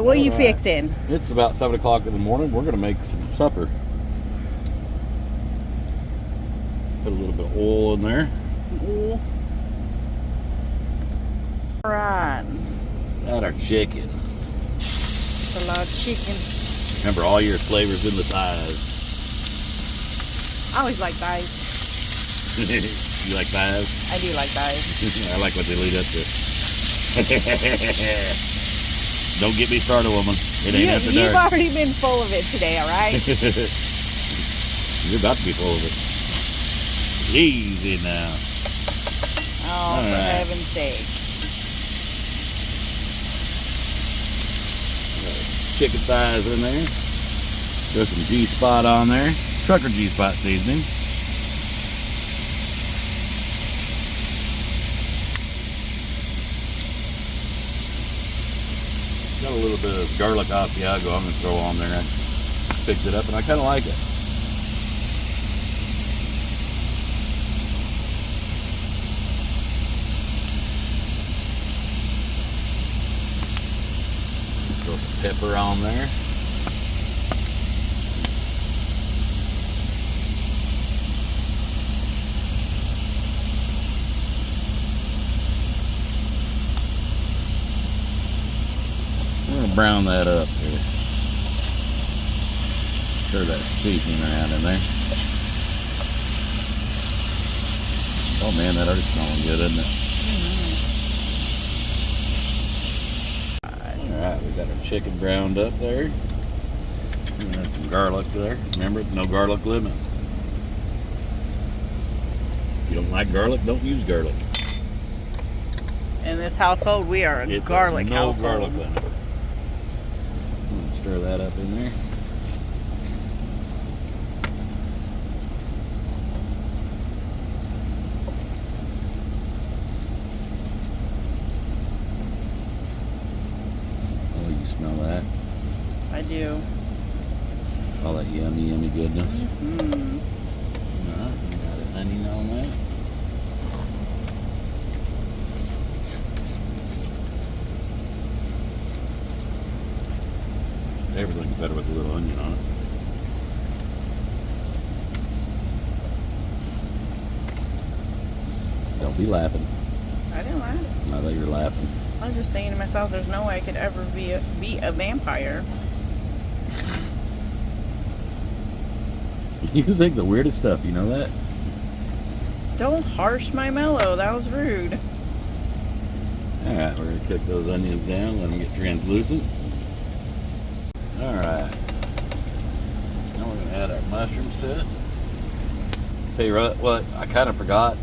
what are you fixing? It's about 7 o'clock in the morning. We're going to make some supper. Put a little bit of oil in there. Oil. All right. Let's add our chicken. It's a lot of chicken. Remember, all your flavors in the thighs. I always like thighs. You like thighs? I do like thighs. I like what they lead up to. Don't get me started, woman. It ain't after dark. You've already been full of it today, all right? You're about to be full of it. Easy now. Oh, for heaven's sake. Chicken thighs in there. Throw some G-Spot on there. Trucker G-Spot seasoning. Got a little bit of garlic Asiago I'm going to throw on there. I picked it up and I kind of like it. Throw some pepper on there. We're going to brown that up here. Stir that seasoning around in there. Oh man, that already smelling good, isn't it? Alright, we got our chicken browned up there. And there's some garlic there. Remember, no garlic limit. If you don't like garlic, don't use garlic. In this household, we are a garlic household. No garlic limit. Stir that up in there. Oh, you smell that? I do. All that yummy, yummy goodness. Mm-hmm. Alright, we got an onion on that. Everything's better with a little onion on it. Don't be laughing. I didn't laugh. I thought you were laughing. I was just thinking to myself, there's no way I could ever be a vampire. You think the weirdest stuff, you know that? Don't harsh my mellow. That was rude. Alright, we're going to cook those onions down, let them get translucent. Alright. Now we're going to add our mushrooms to it. Tell you what, I kind of forgot.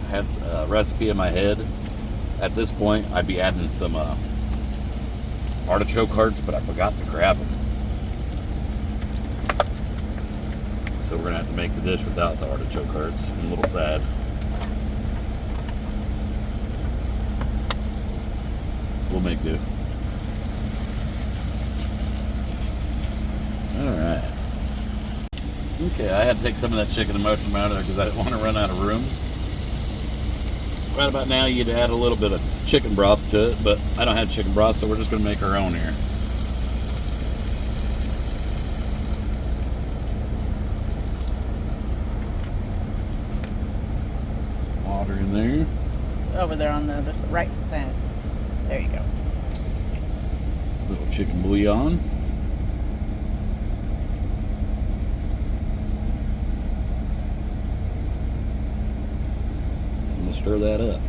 I had a recipe in my head. At this point, I'd be adding some artichoke hearts, but I forgot to grab them. So we're going to have to make the dish without the artichoke hearts. I'm a little sad. We'll make do. Alright. Okay, I had to take some of that chicken and mushroom out of there because I didn't want to run out of room. Right about now, you'd add a little bit of chicken broth to it, but I don't have chicken broth, so we're just going to make our own here. Water in there. Over there on the other side. Right side. There you go. Little chicken bouillon. I'm going to stir that up.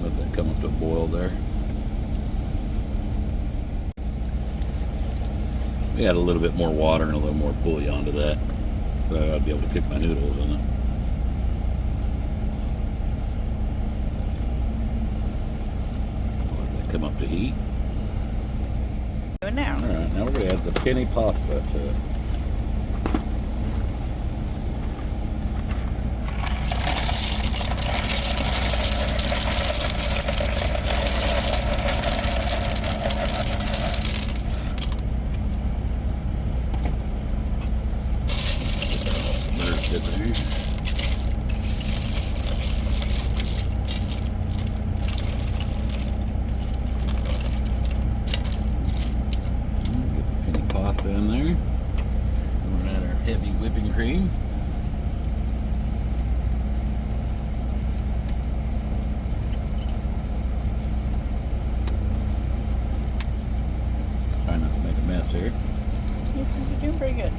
Let that come up to a boil there. We add a little bit more water and a little more bouillon to that, so I'd be able to cook my noodles in it. Let that come up to heat. Do it now. Alright, now we're going to add the penne pasta to it. pasta in there. We're going to add our heavy whipping cream. Try not to make a mess here. You're doing pretty good.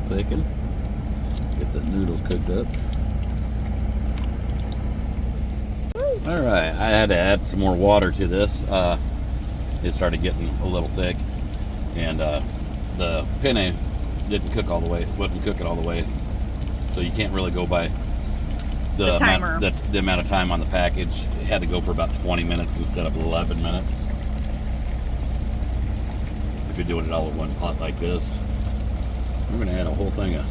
Thicken. Get the noodles cooked up. Alright, I had to add some more water to this. It started getting a little thick, and the penne didn't cook all the way, wasn't cooking all the way, so you can't really go by the timer. The amount of time on the package. It had to go for about 20 minutes instead of 11 minutes. If you're doing it all in one pot like this. We're going to add a whole thing of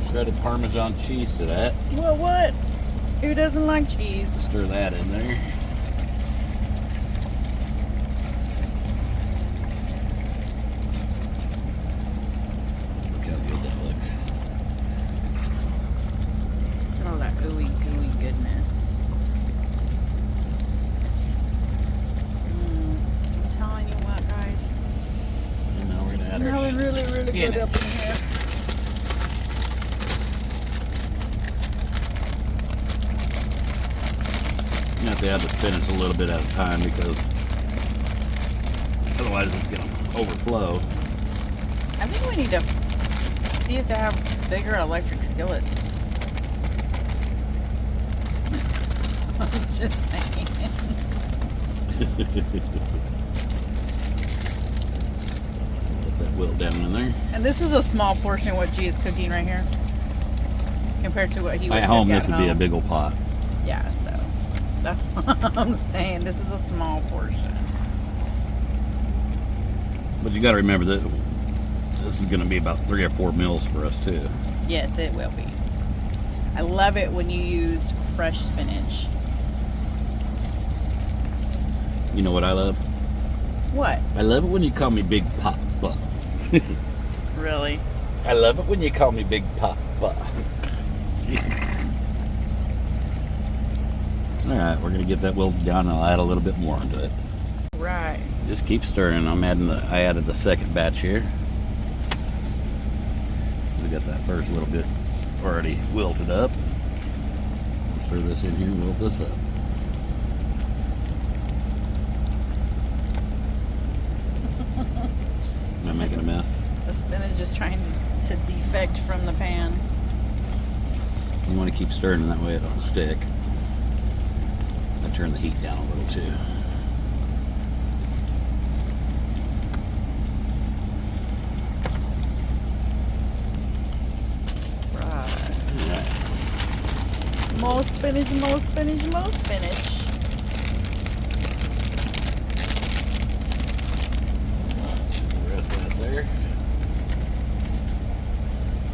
shredded Parmesan cheese to that. Well, what? Who doesn't like cheese? Stir that in there. Look how good that looks. Look at all that gooey goodness. I'm telling you what, guys. And now we're going to add our Smelling really good up in here. You have to add the spinach a little bit at a time because otherwise it's going to overflow. I think we need to see if they have bigger electric skillets. I'm just saying. Let that wilt down in there. And this is a small portion of what G is cooking right here, compared to what he would At home, cook this at would be a home. big old pot. Yeah, so that's what I'm saying. This is a small portion. But you got to remember that this is going to be about 3 or 4 meals for us too. Yes, it will be. I love it when you used fresh spinach. You know what I love? What? I love it when you call me Big Papa. Really? I love it when you call me Big Papa. Alright, we're going to get that wilted down and I'll add a little bit more into it. Right. Just keep stirring. I added the second batch here. We got that first little bit already wilted up. We'll stir this in here and wilt this up. Am I making a mess? The spinach is trying to defect from the pan. You want to keep stirring and that way it don't stick. I turn the heat down a little too. Right. More spinach, more spinach, more spinach. The rest of that there.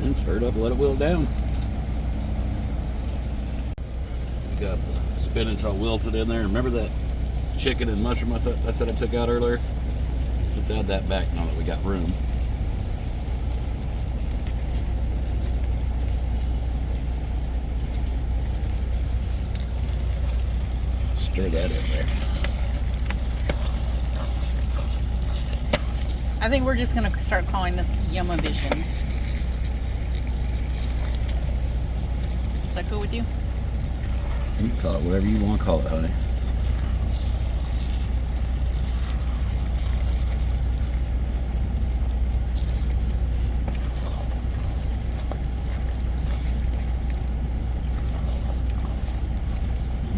And stir it up and let it wilt down. We got the spinach all wilted in there. Remember that chicken and mushroom I said I took out earlier? Let's add that back now that we got room. Stir that in there. I think we're just gonna start calling this Yum-A-Vision. Is that cool with you? You can call it whatever you want to call it, honey.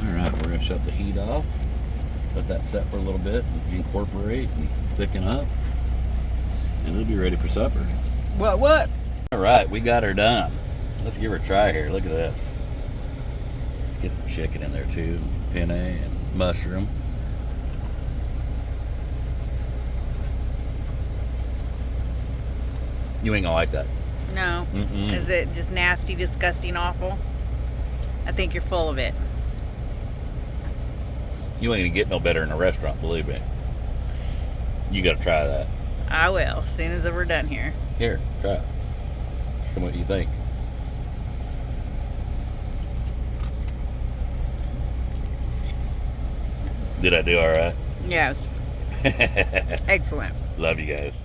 Alright, we're going to shut the heat off. Let that set for a little bit and incorporate and thicken up. And it'll be ready for supper. What? Alright, we got her done. Let's give her a try here. Look at this. Let's get some chicken in there too, and some penne and mushroom. You ain't gonna like that. No. Mm-mm. Is it just nasty, disgusting, awful? I think you're full of it. You ain't gonna get no better in a restaurant, believe me. You gotta try that. I will, as soon as we're done here. Here, try it. Tell me what you think. Did I do all right? Yes. Excellent. Love you guys.